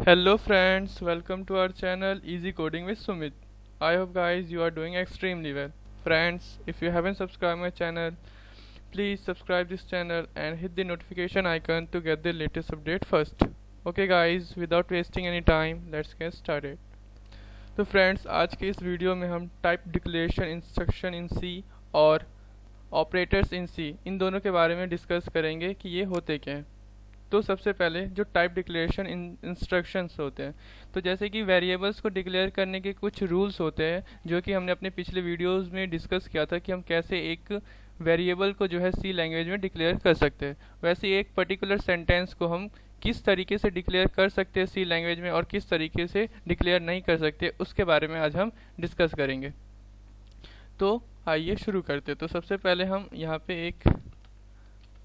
Hello friends, welcome to our channel Easy Coding with Sumit. I hope guys you are doing extremely well. Friends, if you haven't subscribed my channel, please subscribe this channel and hit the notification icon to get the latest update first. Okay guys, without wasting any time, let's get started. तो friends आज के इस video में हम type declaration instruction इन सी और operators in सी इन दोनों के बारे में डिस्कस करेंगे कि ये होते क्या हैं। तो सबसे पहले जो टाइप डिक्लेरेशन इंस्ट्रक्शंस होते हैं, तो जैसे कि वेरिएबल्स को डिक्लेयर करने के कुछ रूल्स होते हैं जो कि हमने अपने पिछले वीडियोस में डिस्कस किया था कि हम कैसे एक वेरिएबल को जो है सी लैंग्वेज में डिक्लेयर कर सकते हैं। वैसे एक पर्टिकुलर सेंटेंस को हम किस तरीके से डिक्लेयर कर सकते हैं सी लैंग्वेज में और किस तरीके से डिक्लेयर नहीं कर सकते, उसके बारे में आज हम डिस्कस करेंगे। तो आइए शुरू करते। तो सबसे पहले हम यहाँ पे एक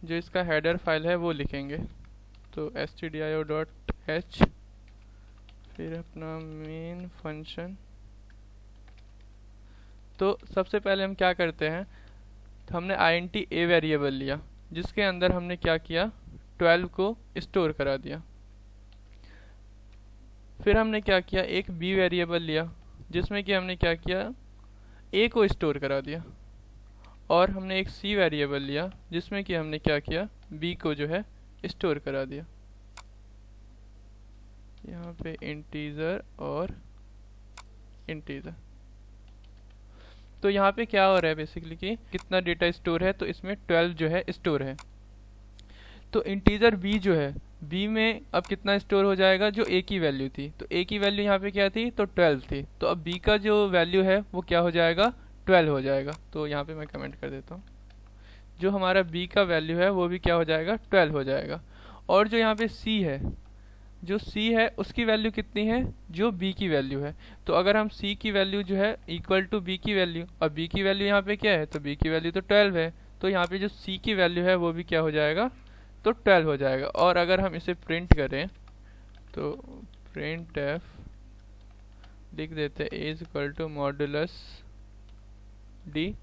जो इसका हेडर फाइल है वो लिखेंगे। तो stdio.h, फिर अपना मेन फंक्शन। तो सबसे पहले हम क्या करते हैं, तो हमने int a वेरिएबल लिया जिसके अंदर हमने क्या किया, 12 को स्टोर करा दिया। फिर हमने क्या किया, एक b वेरिएबल लिया जिसमें कि हमने क्या किया, a को स्टोर करा दिया। और हमने एक c वेरिएबल लिया जिसमें कि हमने क्या किया, b को जो है स्टोर करा दिया। यहाँ पे इंटीजर और इंटीजर। तो यहाँ पे क्या हो रहा है बेसिकली कि कितना डेटा स्टोर है, तो इसमें 12 जो है स्टोर है। तो इंटीजर b जो है, b में अब कितना स्टोर हो जाएगा, जो a की वैल्यू थी। तो a की वैल्यू यहाँ पे क्या थी, तो 12 थी। तो अब b का जो वैल्यू है वो क्या हो जाएगा, 12 हो जाएगा। तो यहाँ पे मैं कमेंट कर देता हूँ, जो हमारा b का वैल्यू है वो भी क्या हो जाएगा, 12 हो जाएगा। और जो यहाँ पे c है, जो c है उसकी वैल्यू कितनी है, जो b की वैल्यू है। तो अगर हम c की वैल्यू जो है इक्वल टू b की वैल्यू, और b की वैल्यू यहाँ पे क्या है, तो b की वैल्यू तो 12 है। तो यहाँ पे जो c की वैल्यू है वो भी क्या हो जाएगा, तो 12 हो जाएगा। और अगर हम इसे प्रिंट करें तो प्रिंट एफ लिख देते हैं is equal to modulus d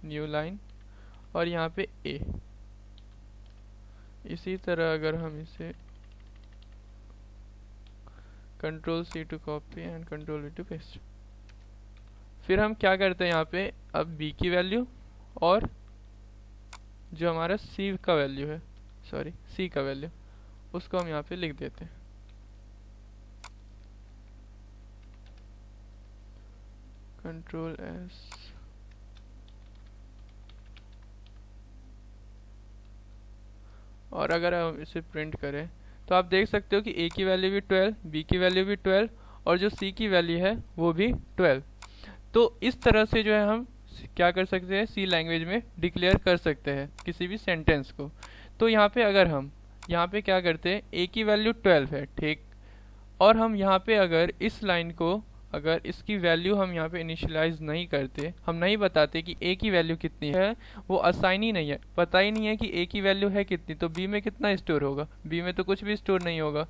new line और यहाँ पे a। इसी तरह अगर हम इसे control C to copy and control V to paste, फिर हम क्या करते हैं यहाँ पे, अब b की वैल्यू और जो हमारा c का वैल्यू है, सॉरी c का वैल्यू, उसको हम यहाँ पे लिख देते हैं। कंट्रोल S, और अगर हम इसे प्रिंट करें तो आप देख सकते हो कि a की वैल्यू भी 12, b की वैल्यू भी 12 और जो c की वैल्यू है वो भी 12। तो इस तरह से जो है हम क्या कर सकते हैं, सी लैंग्वेज में डिक्लेयर कर सकते हैं किसी भी सेंटेंस को। तो यहाँ पे अगर हम यहाँ पे क्या करते हैं, a की वैल्यू 12 है, ठीक। और हम यहाँ पे अगर इस लाइन को, अगर इसकी वैल्यू हम यहाँ पे इनिशियलाइज नहीं करते, हम नहीं बताते कि a की वैल्यू कितनी है, वो असाइन ही नहीं है, पता ही नहीं है कि a की वैल्यू है कितनी, तो b में कितना स्टोर होगा, b में तो कुछ भी स्टोर नहीं होगा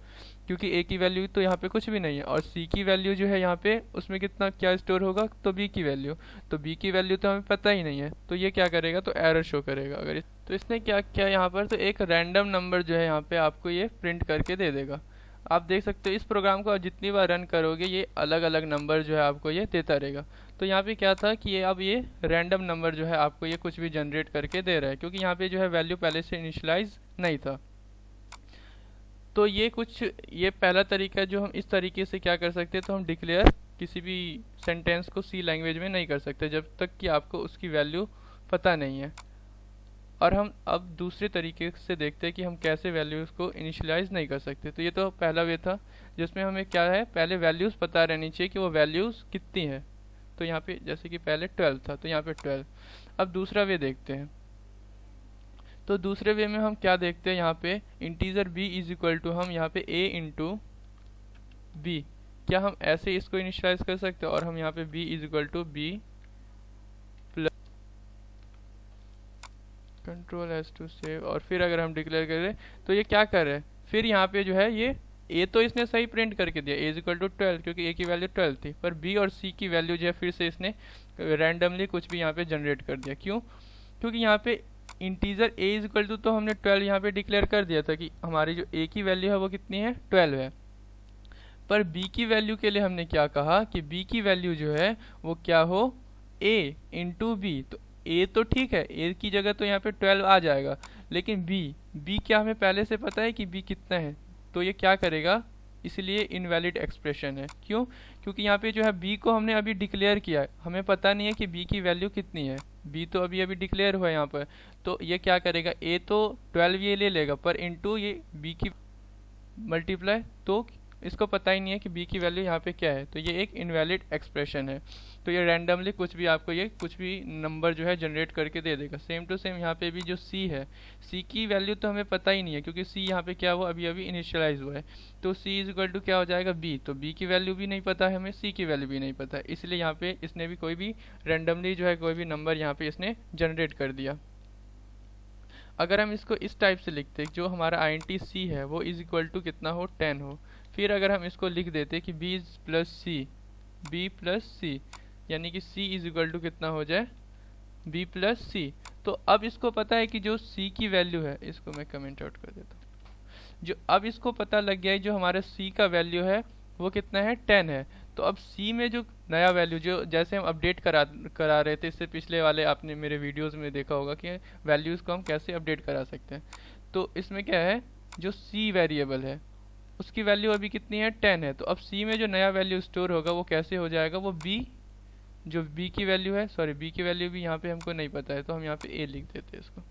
क्योंकि a की वैल्यू तो यहाँ पे कुछ भी नहीं है। और c की वैल्यू जो है यहाँ पे, उसमें कितना क्या स्टोर होगा, तो b की वैल्यू, तो b की वैल्यू तो हमें पता ही नहीं है। तो ये क्या करेगा, तो एरर शो करेगा। अगर तो इसने क्या किया यहाँ पर, तो एक रैंडम नंबर जो है यहाँ पे आपको ये प्रिंट करके दे देगा। आप देख सकते हो इस प्रोग्राम को जितनी बार रन करोगे ये अलग अलग नंबर जो है आपको ये देता रहेगा। तो यहाँ पे क्या था कि ये अब ये रैंडम नंबर जो है आपको ये कुछ भी जनरेट करके दे रहा है, क्योंकि यहाँ पे जो है वैल्यू पहले से इनिशियलाइज नहीं था। तो ये पहला तरीका है जो हम इस तरीके से क्या कर सकते हैं, तो हम डिक्लेयर किसी भी सेंटेंस को सी लैंग्वेज में नहीं कर सकते जब तक कि आपको उसकी वैल्यू पता नहीं है। और हम अब दूसरे तरीके से देखते हैं कि हम कैसे वैल्यूज़ को इनिशियलाइज नहीं कर सकते। तो ये तो पहला वे था जिसमें हमें क्या है, पहले वैल्यूज़ पता रहनी चाहिए कि वो वैल्यूज़ कितनी है। तो यहाँ पे जैसे कि पहले 12 था, तो यहाँ पे 12। अब दूसरा वे देखते हैं। तो दूसरे वे में हम क्या देखते हैं, यहाँ पे integer b is equal to, हम यहाँ पे a इंटू b, क्या हम ऐसे इसको इनिशियलाइज कर सकते हैं। और हम यहाँ पे b is equal to b control S to save, और फिर अगर हम डिक्लेयर करें तो ये क्या कर रहे हैं, फिर यहाँ पे जो है ये a तो इसने सही प्रिंट करके दिया, a इज इक्वल टू 12, क्योंकि a की वैल्यू 12 थी। पर b और c की वैल्यू जो है फिर से इसने रैंडमली कुछ भी यहाँ पे जनरेट कर दिया। क्यों, क्योंकि यहाँ पे integer a is equal to, तो हमने 12 यहाँ पे डिक्लेयर कर दिया था कि हमारी जो a की वैल्यू है वो कितनी है, 12 है। पर b की वैल्यू के लिए हमने क्या कहा कि b की वैल्यू जो है वो क्या हो, a इंटू बी। तो a तो ठीक है, a की जगह तो यहाँ पे 12 आ जाएगा, लेकिन b क्या हमें पहले से पता है कि b कितना है, तो ये क्या करेगा, इसलिए इनवैलिड एक्सप्रेशन है। क्यों? क्योंकि यहाँ पे जो है b को हमने अभी डिक्लेयर किया है, हमें पता नहीं है कि b की वैल्यू कितनी है, b तो अभी डिक्लेयर हुआ है यहाँ पर। तो ये क्या करेगा, a तो 12 ये ले लेगा, पर इंटू ये b की मल्टीप्लाई, तो इसको पता ही नहीं है कि b की वैल्यू यहाँ पे क्या है, तो ये एक इनवैलिड एक्सप्रेशन है। तो ये रैंडमली कुछ भी आपको ये कुछ भी नंबर जो है जनरेट करके दे देगा। सेम टू सेम यहाँ पे भी जो c है, c की वैल्यू तो हमें पता ही नहीं है, क्योंकि c यहाँ पे क्या हुआ, अभी इनिशियलाइज हुआ है। तो c इज इक्वल टू क्या हो जाएगा, b। तो b की वैल्यू भी नहीं पता है हमें, c की वैल्यू भी नहीं पता है, इसलिए यहाँ पे इसने भी कोई भी रैंडमली जो है कोई भी नंबर यहाँ पे इसने जनरेट कर दिया। अगर हम इसको इस टाइप से लिखते जो हमारा INT c है वो इज इक्वल टू कितना हो, 10 हो। फिर अगर हम इसको लिख देते कि b प्लस सी, यानी कि c इज इक्वल टू कितना हो जाए, b प्लस सी। तो अब इसको पता है कि जो c की वैल्यू है, इसको मैं कमेंट आउट कर देता हूँ, जो अब इसको पता लग गया है जो हमारा c का वैल्यू है वो कितना है, 10 है। तो अब c में जो नया वैल्यू, जो जैसे हम अपडेट करा रहे थे, इससे पिछले वाले आपने मेरे वीडियोस में देखा होगा कि वैल्यूज़ को हम कैसे अपडेट करा सकते हैं। तो इसमें क्या है, जो c वेरिएबल है उसकी वैल्यू अभी कितनी है, 10 है। तो अब c में जो नया वैल्यू स्टोर होगा वो कैसे हो जाएगा, वो b, जो b की वैल्यू है, सॉरी b की वैल्यू भी यहाँ पे हमको नहीं पता है, तो हम यहाँ पे a लिख देते हैं इसको।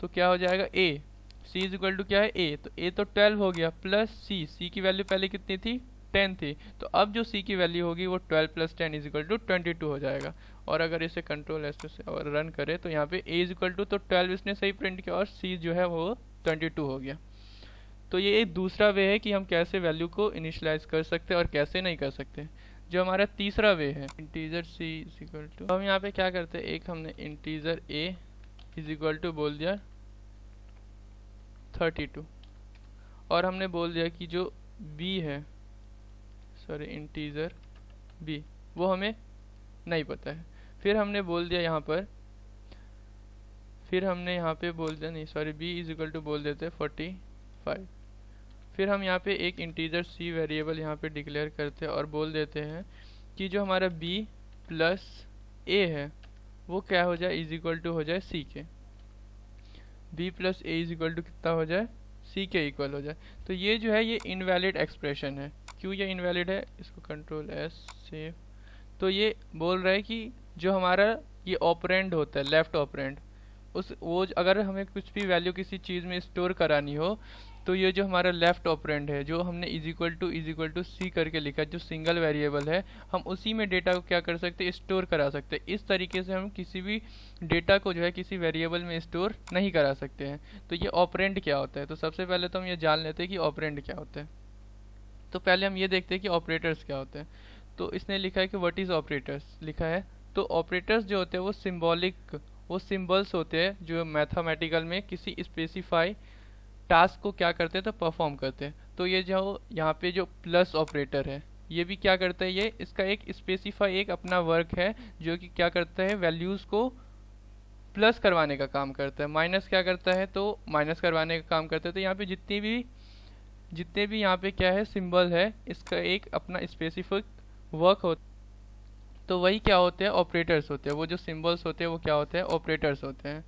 तो क्या हो जाएगा, a, c is equal to क्या है, a। तो a तो 12 हो गया, प्लस c की वैल्यू पहले कितनी थी, 10 थी। तो अब जो c की वैल्यू होगी वो 12 प्लस 10 इज इक्वल टू 22 हो जाएगा। और अगर इसे कंट्रोल एस से और रन करे तो यहाँ पे a इज इक्वल टू, तो 12 इसने सही प्रिंट किया और c जो है वो 22 हो गया। तो ये एक दूसरा वे है कि हम कैसे वैल्यू को इनिशियलाइज कर सकते हैं और कैसे नहीं कर सकते। जो हमारा तीसरा वे है, integer c is equal to, हम यहाँ पे क्या करते हैं, एक हमने integer a is equal to बोल दिया 32, और हमने बोल दिया कि जो b है, सॉरी इंटीजर b, वो हमें नहीं पता है। फिर हमने बोल दिया यहाँ पर, फिर हमने यहाँ पे बोल दिया, नहीं sorry, b is equal to बोल देते 45। फिर हम यहाँ पे एक इंटीजर c वेरिएबल यहाँ पे डिक्लेयर करते हैं और बोल देते हैं कि जो हमारा b प्लस a है वो क्या हो जाए, इज इक्वल टू हो जाए c के। b plus a is equal to कितना हो जाए, c के इक्वल हो जाए। तो ये जो है ये इनवैलिड एक्सप्रेशन है। क्यों ये इनवैलिड है, इसको कंट्रोल एस सेव। तो ये बोल रहा है कि जो हमारा ये ऑपरेंड होता है, लेफ्ट ऑपरेंड, वो अगर हमें कुछ भी वैल्यू किसी चीज़ में स्टोर करानी हो, तो ये जो हमारा लेफ्ट ऑपरेंड है, जो हमने इज इक्वल टू सी करके लिखा है, जो सिंगल वेरिएबल है, हम उसी में डेटा को क्या कर सकते हैं, स्टोर करा सकते हैं। इस तरीके से हम किसी भी डेटा को जो है किसी वेरिएबल में स्टोर नहीं करा सकते हैं। तो ये ऑपरेंड क्या होता है, तो सबसे पहले तो हम ये जान लेते हैं कि ऑपरेंड क्या होता है। तो पहले हम ये देखते हैं कि ऑपरेटर्स क्या होते हैं। तो इसने लिखा है कि व्हाट इज़ ऑपरेटर्स लिखा है। तो ऑपरेटर्स जो होते हैं वो सिम्बॉलिक, वो सिंबल्स होते हैं जो मैथमेटिकल में किसी स्पेसिफाई टास्क को क्या करते हैं, तो परफॉर्म करते हैं। तो ये जो यहाँ पे जो प्लस ऑपरेटर है, ये भी क्या करता है, ये इसका एक स्पेसिफाई एक अपना वर्क है जो कि क्या करता है, वैल्यूज़ को प्लस करवाने का काम करता है। माइनस क्या करता है, तो माइनस करवाने का काम करता है। तो यहाँ पे जितने भी यहाँ पे क्या है सिंबल है, इसका एक अपना स्पेसिफिक वर्क होता है। तो वही क्या होते हैं, ऑपरेटर्स होते हैं। वो जो सिंबल्स होते हैं वो क्या होते हैं, ऑपरेटर्स होते हैं।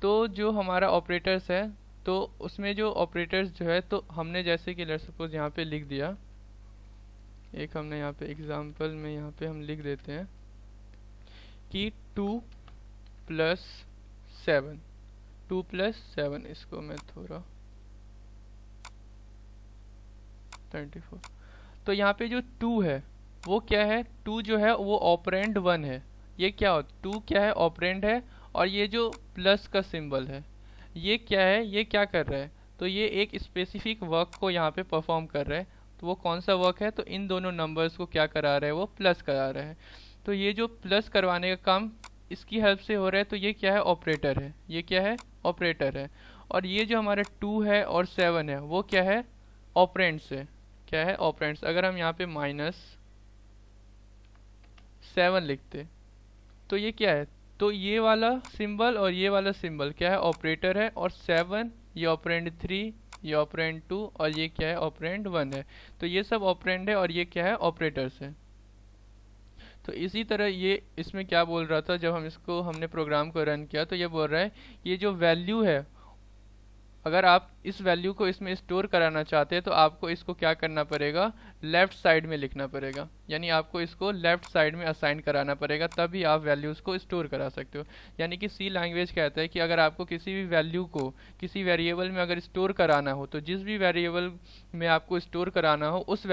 तो जो हमारा ऑपरेटर्स है, तो उसमें जो ऑपरेटर्स जो है, तो हमने जैसे कि लेट्स सपोज यहाँ पे लिख दिया, एक हमने यहाँ पे एग्जांपल में यहाँ पे हम लिख देते हैं कि 2 प्लस 7, इसको मैं थोड़ा 34। तो यहाँ पे जो 2 है वो क्या है, 2 जो है वो ऑपरेंड 1 है। ये क्या हो, 2 क्या है, ऑपरेंड है। और ये जो प्लस का सिंबल है ये क्या है, ये क्या कर रहा है, तो ये एक स्पेसिफिक वर्क को यहाँ पे परफॉर्म कर रहा है। तो वो कौन सा वर्क है, तो इन दोनों नंबर्स को क्या करा रहा है, वो प्लस करा रहा है। तो ये जो प्लस करवाने का काम इसकी हेल्प से हो रहा है, तो ये क्या है, ऑपरेटर है। ये क्या है, ऑपरेटर है। और ये जो हमारा 2 है और 7 है वो क्या है, ऑपरेंड्स है। क्या है, ऑपरेंड्स। अगर हम यहाँ पे -7 लिखते तो ये क्या है, तो ये वाला सिंबल और ये वाला सिंबल क्या है, ऑपरेटर है। और 7 ये ऑपरेंड 3, ये ऑपरेंड 2 और ये क्या है, ऑपरेंड 1 है। तो ये सब ऑपरेंड है और ये क्या है, ऑपरेटर्स है। तो इसी तरह ये इसमें क्या बोल रहा था, जब हमने प्रोग्राम को रन किया तो ये बोल रहा है ये जो वैल्यू है, अगर आप इस वैल्यू को इसमें स्टोर कराना चाहते हैं तो आपको इसको क्या करना पड़ेगा, लेफ्ट साइड में लिखना पड़ेगा। यानी आपको इसको लेफ्ट साइड में असाइन कराना पड़ेगा, तभी आप वैल्यूज़ को स्टोर करा सकते हो। यानी कि सी लैंग्वेज कहता है कि अगर आपको किसी भी वैल्यू को किसी वेरिएबल में अगर स्टोर कराना हो, तो जिस भी वेरिएबल में आपको स्टोर कराना हो उस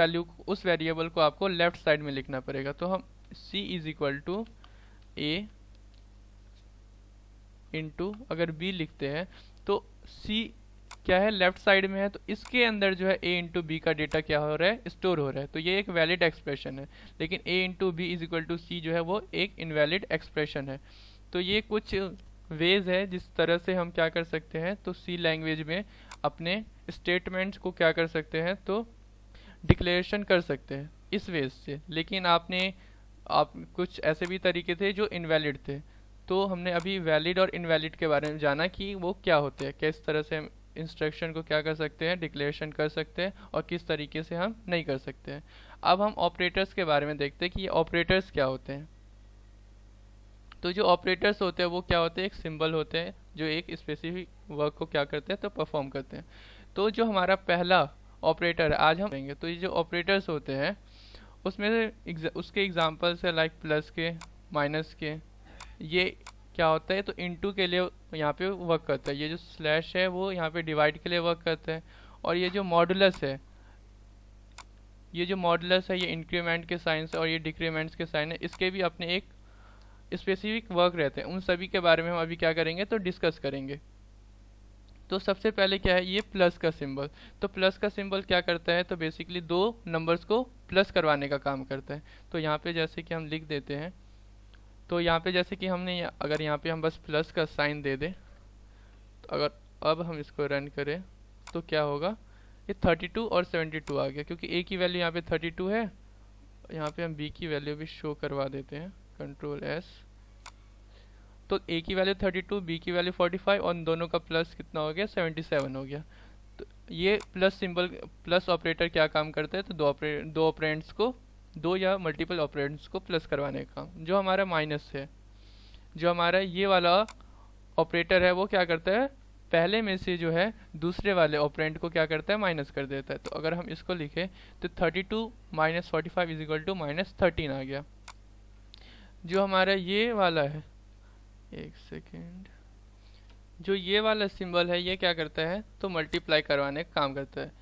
वेरिएबल को आपको लेफ्ट साइड में लिखना पड़ेगा। तो हम C is equal to A into अगर बी लिखते हैं तो सी क्या है, लेफ्ट साइड में है, तो इसके अंदर जो है a इंटू बी का डेटा क्या हो रहा है, स्टोर हो रहा है। तो ये एक वैलिड एक्सप्रेशन है। लेकिन a into B is equal to C जो है वो एक इनवैलिड एक्सप्रेशन है। तो ये कुछ वेज है जिस तरह से हम क्या कर सकते हैं, तो सी लैंग्वेज में अपने स्टेटमेंट्स को क्या कर सकते हैं, तो डिक्लेरेशन कर सकते हैं इस वेज से। लेकिन आप कुछ ऐसे भी तरीके थे जो इनवैलिड थे। तो हमने अभी वैलिड और इनवैलिड के बारे में जाना कि वो क्या होते हैं, किस तरह से हम इंस्ट्रक्शन को क्या कर सकते हैं, डिक्लेरेशन कर सकते हैं, और किस तरीके से हम नहीं कर सकते हैं। अब हम ऑपरेटर्स के बारे में देखते हैं कि ये ऑपरेटर्स क्या होते हैं। तो जो ऑपरेटर्स होते हैं वो क्या होते हैं, एक सिंबल होते हैं जो एक स्पेसिफिक वर्क को क्या करते हैं, तो परफॉर्म करते हैं। तो जो हमारा पहला ऑपरेटर है आज हम देखेंगे, तो ये जो ऑपरेटर्स होते हैं उसमें से उसके एग्जाम्पल्स है लाइक प्लस के, माइनस के। ये क्या होता है, तो इनटू के लिए यहाँ पे वर्क करता है। ये जो स्लैश है वो यहाँ पे डिवाइड के लिए वर्क करता है। और ये जो मॉडुलस है, ये इंक्रीमेंट के साइन है और ये डिक्रीमेंट्स के साइन है। इसके भी अपने एक स्पेसिफिक वर्क रहते हैं। उन सभी के बारे में हम अभी क्या करेंगे, तो डिस्कस करेंगे। तो सबसे पहले क्या है, ये प्लस का सिंबल। तो प्लस का सिंबल क्या करता है, तो बेसिकली दो नंबर्स को प्लस करवाने का काम करता है। तो यहाँ पे जैसे कि हम लिख देते हैं, तो यहाँ पे जैसे कि हमने अगर यहाँ पे हम बस प्लस का साइन दे दें, तो अगर अब हम इसको रन करें तो क्या होगा, ये 32 और 72 आ गया, क्योंकि ए की वैल्यू यहाँ पे 32 है। यहाँ पे हम बी की वैल्यू भी शो करवा देते हैं, कंट्रोल एस। तो ए की वैल्यू 32, बी की वैल्यू 45 और दोनों का प्लस कितना हो गया, 77 हो गया। तो ये प्लस सिंबल, प्लस ऑपरेटर क्या काम करता है, तो दो ऑपरेंड्स को, दो या मल्टीपल ऑपरेंड्स को प्लस करवाने का काम। जो हमारा माइनस है, जो हमारा ये वाला ऑपरेटर है, वो क्या करता है, पहले में से जो है दूसरे वाले ऑपरेंड को क्या करता है, माइनस कर देता है। तो अगर हम इसको लिखें तो 32 minus 45 is equal to minus 13 आ गया। जो हमारा ये वाला है, एक सेकेंड, जो ये वाला सिंबल है ये क्या करता है, तो मल्टीप्लाई करवाने का काम करता है।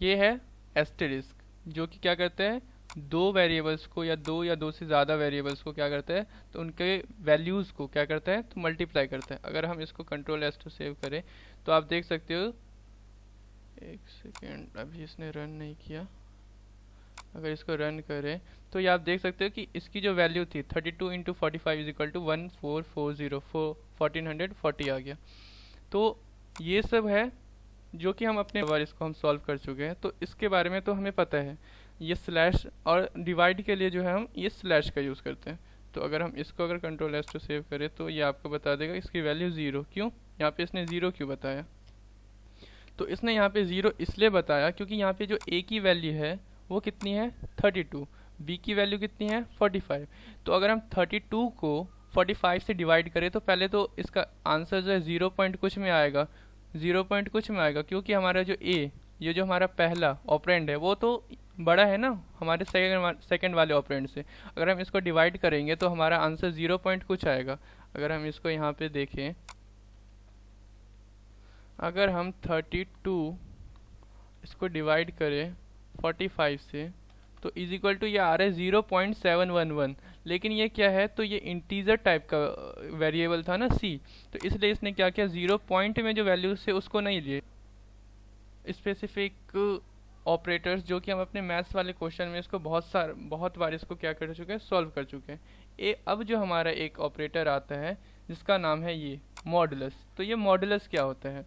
ये है एस्टेरिस्क, जो कि क्या करता है, दो वेरिएबल्स को या दो से ज़्यादा वेरिएबल्स को क्या करता है, तो उनके वैल्यूज़ को क्या करता है, तो मल्टीप्लाई करता है। अगर हम इसको कंट्रोल एस टू सेव करें तो आप देख सकते हो, एक सेकेंड, अभी इसने रन नहीं किया। अगर इसको रन करें तो ये आप देख सकते हो कि इसकी जो वैल्यू थी 32 इंटू 45 इज इक्वल टू 1440 आ गया। तो ये सब है जो कि हम अपने बार इसको हम सॉल्व कर चुके हैं। तो इसके बारे में तो हमें पता है, ये स्लैश और डिवाइड के लिए जो है हम ये स्लैश का यूज़ करते हैं। तो अगर हम इसको अगर कंट्रोल एस टू सेव करें तो ये आपको बता देगा इसकी वैल्यू 0। क्यों, यहाँ पे इसने 0 क्यों बताया, तो इसने यहाँ पे 0 इसलिए बताया क्योंकि यहाँ पे जो ए की वैल्यू है वो कितनी है, 32, बी की वैल्यू कितनी है, 45। तो अगर हम 32 को 45 से डिवाइड करें तो पहले तो इसका आंसर जो है 0 पॉइंट कुछ में आएगा, 0 पॉइंट कुछ में आएगा, क्योंकि हमारा जो ए, ये जो हमारा पहला ऑपरेंड है वो तो बड़ा है ना हमारे सेकंड वाले ऑपरेंड से। अगर हम इसको डिवाइड करेंगे तो हमारा आंसर 0 पॉइंट कुछ आएगा। अगर हम इसको यहाँ पे देखें, अगर हम 32 इसको डिवाइड करें 45 से तो इज इक्वल टू ये आ रहा है 0.711। लेकिन ये क्या है, तो ये इंटीजर टाइप का वेरिएबल था ना सी, तो इसलिए इसने क्या किया, 0 पॉइंट में जो वैल्यू से उसको नहीं लिए। स्पेसिफिक ऑपरेटर्स जो कि हम अपने मैथ्स वाले क्वेश्चन में इसको बहुत बार इसको क्या कर चुके हैं, सॉल्व कर चुके हैं। अब जो हमारा एक ऑपरेटर आता है जिसका नाम है ये मॉडुलस। तो ये मॉडुलस क्या होता है,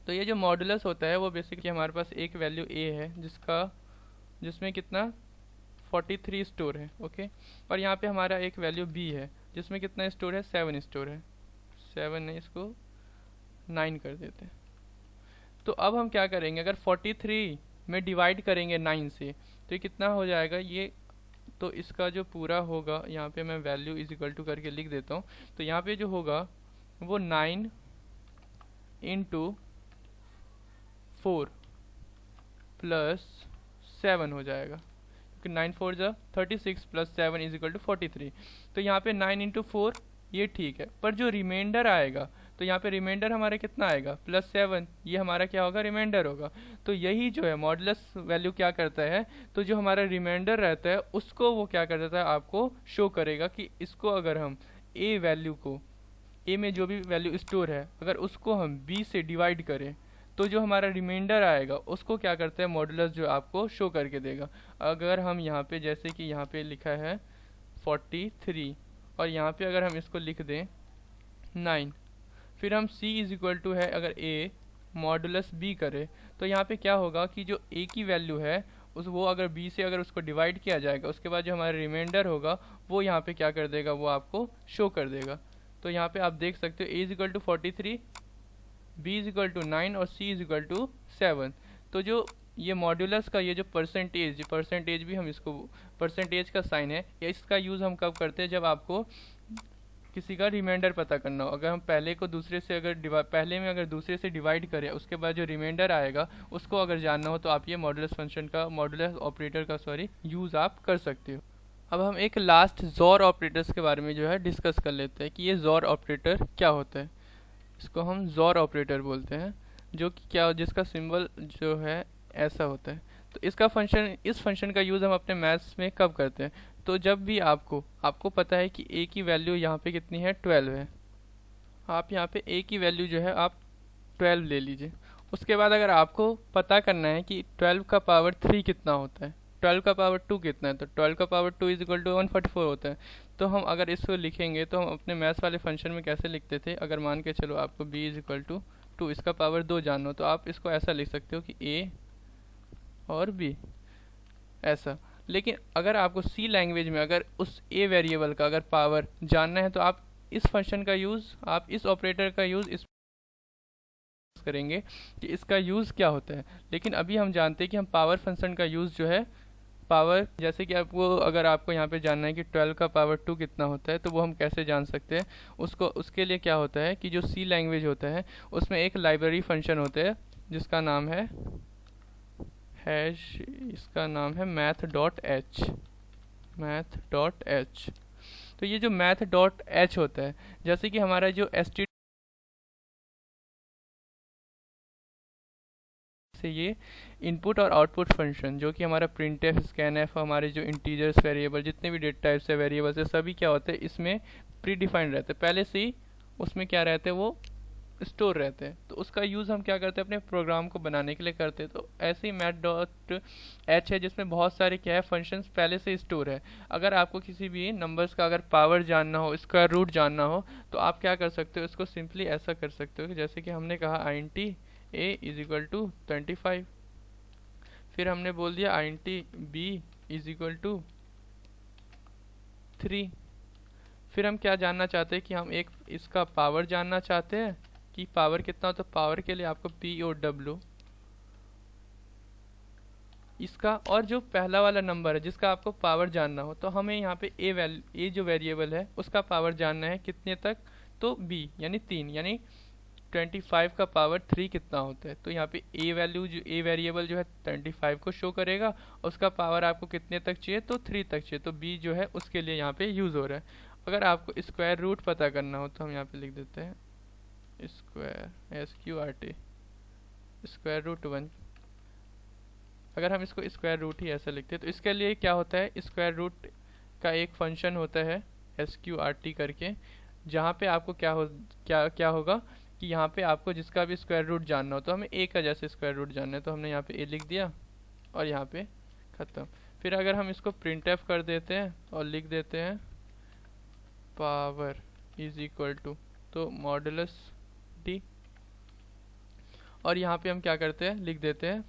तो ये जो मॉडुलस होता है वो बेसिकली हमारे पास एक वैल्यू ए है जिसमें कितना 43 स्टोर है, ओके। और यहाँ पे हमारा एक वैल्यू बी है जिसमें कितना स्टोर है, 7 स्टोर है। 7 नहीं, इसको 9 कर देते हैं। तो अब हम क्या करेंगे, अगर 43 में डिवाइड करेंगे 9 से तो ये कितना हो जाएगा ये, तो इसका जो पूरा होगा यहाँ पे मैं वैल्यू इज इक्वल टू करके लिख देता हूँ। तो यहाँ पे जो होगा वो 9 इंटू 4 प्लस 7 हो जाएगा, क्योंकि 9 4 जा 36 प्लस 7 इज इक्वल टू 43। तो यहाँ पे 9 इंटू 4 ये ठीक है, पर जो रिमाइंडर आएगा तो यहाँ पे रिमाइंडर हमारा कितना आएगा +7, ये हमारा क्या होगा रिमाइंडर होगा। तो यही जो है मॉडुलस वैल्यू क्या करता है, तो जो हमारा रिमाइंडर रहता है उसको वो क्या कर देता है आपको शो करेगा कि इसको अगर हम ए वैल्यू को, ए में जो भी वैल्यू स्टोर है अगर उसको हम बी से डिवाइड करें तो जो हमारा रिमाइंडर आएगा उसको क्या करते हैं मॉडुलस जो आपको शो करके देगा। अगर हम यहाँ पे जैसे कि यहाँ पे लिखा है 43 और यहाँ पे अगर हम इसको लिख दें 9, फिर हम c इज इक्वल टू है अगर a मॉडुलस b करे तो यहाँ पे क्या होगा कि जो a की वैल्यू है उस वो अगर b से अगर उसको डिवाइड किया जाएगा उसके बाद जो हमारा रिमाइंडर होगा वो यहाँ पे क्या कर देगा, वो आपको शो कर देगा। तो यहाँ पे आप देख सकते हो a is equal to 43, b is equal to 9 और c इज इक्वल टू 7। तो जो ये मॉड्यूलस का ये जो परसेंटेज भी हम इसको परसेंटेज का साइन है, इसका यूज़ हम कब करते हैं, जब आपको किसी का रिमाइंडर पता करना हो। अगर हम पहले को दूसरे से अगर पहले में अगर दूसरे से डिवाइड करें उसके बाद जो रिमाइंडर आएगा उसको अगर जानना हो तो आप ये मॉडुलस फंक्शन का मॉडुलस ऑपरेटर का यूज़ आप कर सकते हो। अब हम एक लास्ट ज़ोर ऑपरेटर्स के बारे में जो है डिस्कस कर लेते हैं कि ये ज़ोर ऑपरेटर क्या होता है। इसको हम ज़ोर ऑपरेटर बोलते हैं, जो कि क्या जिसका सिंबल जो है ऐसा होता है। तो इसका फंक्शन, इस फंक्शन का यूज़ हम अपने मैथ्स में कब करते हैं, तो जब भी आपको पता है कि a की वैल्यू यहाँ पे कितनी है 12 है, आप यहाँ पे a की वैल्यू जो है आप 12 ले लीजिए। उसके बाद अगर आपको पता करना है कि 12 का पावर 3 कितना होता है, 12 का पावर 2 कितना है, तो 12 का पावर 2 इज इक्वल टू 144 होता है। तो हम अगर इसको लिखेंगे तो हम अपने मैथ्स वाले फंक्शन में कैसे लिखते थे, अगर मान के चलो आपको b इज इक्वल टू 2 इसका पावर 2 जानना हो तो आप इसको ऐसा लिख सकते हो कि a और b ऐसा। लेकिन अगर आपको सी लैंग्वेज में अगर उस ए वेरिएबल का अगर पावर जानना है तो आप इस फंक्शन का यूज़, आप इस ऑपरेटर का यूज़ इस करेंगे कि इसका यूज़ क्या होता है। लेकिन अभी हम जानते हैं कि हम पावर फंक्शन का यूज़ जो है पावर, जैसे कि आपको अगर आपको यहाँ पे जानना है कि 12 का पावर 2 कितना होता है तो वो हम कैसे जान सकते हैं उसको, उसके लिए क्या होता है कि जो सी लैंग्वेज होता है उसमें एक लाइब्रेरी फंक्शन होता है जिसका नाम है इसका नाम है math.h। तो ये जो math.h होता है, जैसे कि हमारा जो std से ये इनपुट और आउटपुट फंक्शन जो कि हमारा printf, scanf, हमारे जो इंटीजर्स वेरिएबल जितने भी डेटा टाइप्स है वेरिएबल्स है सभी क्या होते हैं इसमें प्री डिफाइंड रहते हैं, पहले से ही उसमें क्या रहते हैं वो स्टोर रहते हैं। तो उसका यूज़ हम क्या करते हैं अपने प्रोग्राम को बनाने के लिए करते हैं। तो ऐसे ही math.h है जिसमें बहुत सारे क्या है फंक्शंस पहले से स्टोर है। अगर आपको किसी भी नंबर्स का अगर पावर जानना हो, स्क्वायर रूट जानना हो तो आप क्या कर सकते हो, इसको सिंपली ऐसा कर सकते हो कि जैसे कि हमने कहा int a is equal to 25, फिर हमने बोल दिया int b is equal to 3। फिर हम क्या जानना चाहते हैं कि हम एक इसका पावर जानना चाहते हैं कि पावर कितना हो, तो पावर के लिए आपको p और w इसका, और जो पहला वाला नंबर है जिसका आपको पावर जानना हो तो हमें यहाँ पे a जो वेरिएबल है उसका पावर जानना है कितने तक, तो b यानी 3, यानी 25 का पावर 3 कितना होता है। तो यहाँ पे a वेरिएबल जो है 25 को शो करेगा और उसका पावर आपको कितने तक चाहिए, तो 3 तक चाहिए। तो b जो है उसके लिए यहाँ पे यूज़ हो रहा है। अगर आपको स्क्वायर रूट पता करना हो तो हम यहाँ पे लिख देते हैं स्क्वायर SQRT स्क्वायर रूट 1। अगर हम इसको स्क्वायर रूट ही ऐसा लिखते हैं तो इसके लिए क्या होता है, स्क्वायर रूट का एक फंक्शन होता है SQRT करके, जहाँ पे आपको क्या होगा कि यहाँ पे आपको जिसका भी स्क्वायर रूट जानना हो तो हमें a का जैसे स्क्वायर रूट जानना है तो हमने यहाँ पे a लिख दिया और यहाँ पे ख़त्म। फिर अगर हम इसको printf कर देते हैं और लिख देते हैं पावर इज इक्वल टू तो मॉडुलस d, और यहाँ पे हम क्या करते हैं लिख देते हैं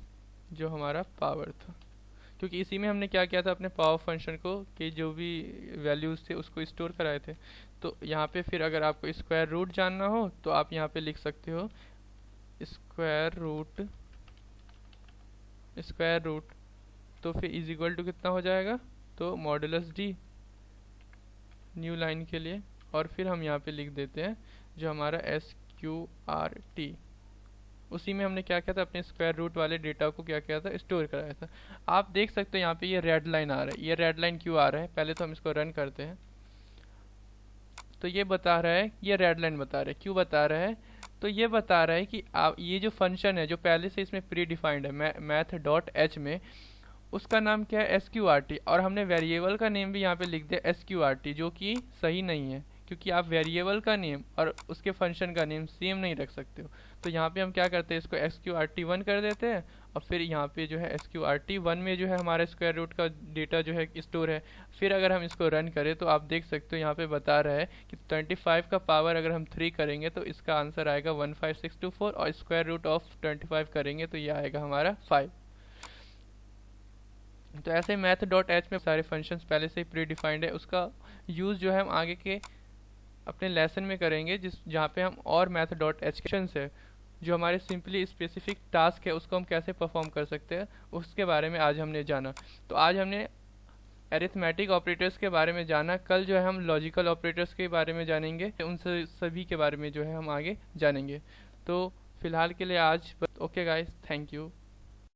जो हमारा पावर था, क्योंकि इसी में हमने क्या किया था अपने पावर फंक्शन को कि जो भी वैल्यूज़ थे उसको स्टोर कराए थे। तो यहाँ पे फिर अगर आपको स्क्वायर रूट जानना हो तो आप यहाँ पे लिख सकते हो स्क्वायर रूट तो फिर इज इक्वल टू कितना हो जाएगा, तो मॉडुलस डी न्यू लाइन के लिए, और फिर हम यहाँ पे लिख देते हैं जो हमारा SQRT, उसी में हमने क्या किया था, अपने स्क्वायर रूट वाले डेटा को क्या किया था, स्टोर कराया था। आप देख सकते हो यहाँ पे ये रेड लाइन आ रहा है। ये रेड लाइन क्यों आ रहा है, पहले तो हम इसको रन करते हैं। तो ये बता रहा है, ये रेड लाइन बता रहा है, क्यों बता रहा है, तो ये बता रहा है कि आप ये जो फंक्शन है जो पहले से इसमें प्री डिफाइंड है math.h में, उसका नाम क्या है, SQRT, और हमने वेरिएबल का नेम भी यहाँ पे लिख दिया SQRT, जो कि सही नहीं है, क्योंकि आप वेरिएबल का नेम और उसके फंक्शन का नेम सेम नहीं रख सकते हो। तो यहाँ पे हम क्या करते हैं, इसको SQRT1 कर देते हैं, और फिर यहाँ पे जो है SQRT1 में जो है हमारा स्क्वायर रूट का डेटा जो है स्टोर है। फिर अगर हम इसको रन करें तो आप देख सकते हो यहाँ पे बता रहा है कि 25 का पावर अगर हम 3 करेंगे तो इसका आंसर आएगा 15624, और स्क्वायर रूट ऑफ 25 करेंगे तो ये आएगा हमारा 5। तो ऐसे math.h में सारे फंक्शंस पहले से ही प्री डिफाइंड है, उसका यूज़ जो है हम आगे के अपने लेसन में करेंगे, जहाँ पे हम और math.h है जो हमारे सिंपली स्पेसिफिक टास्क है उसको हम कैसे परफॉर्म कर सकते हैं, उसके बारे में आज हमने जाना। तो आज हमने अरिथमेटिक ऑपरेटर्स के बारे में जाना, कल जो है हम लॉजिकल ऑपरेटर्स के बारे में जानेंगे, उन सभी के बारे में जो है हम आगे जानेंगे। तो फिलहाल के लिए आज ओके गाइस, थैंक यू।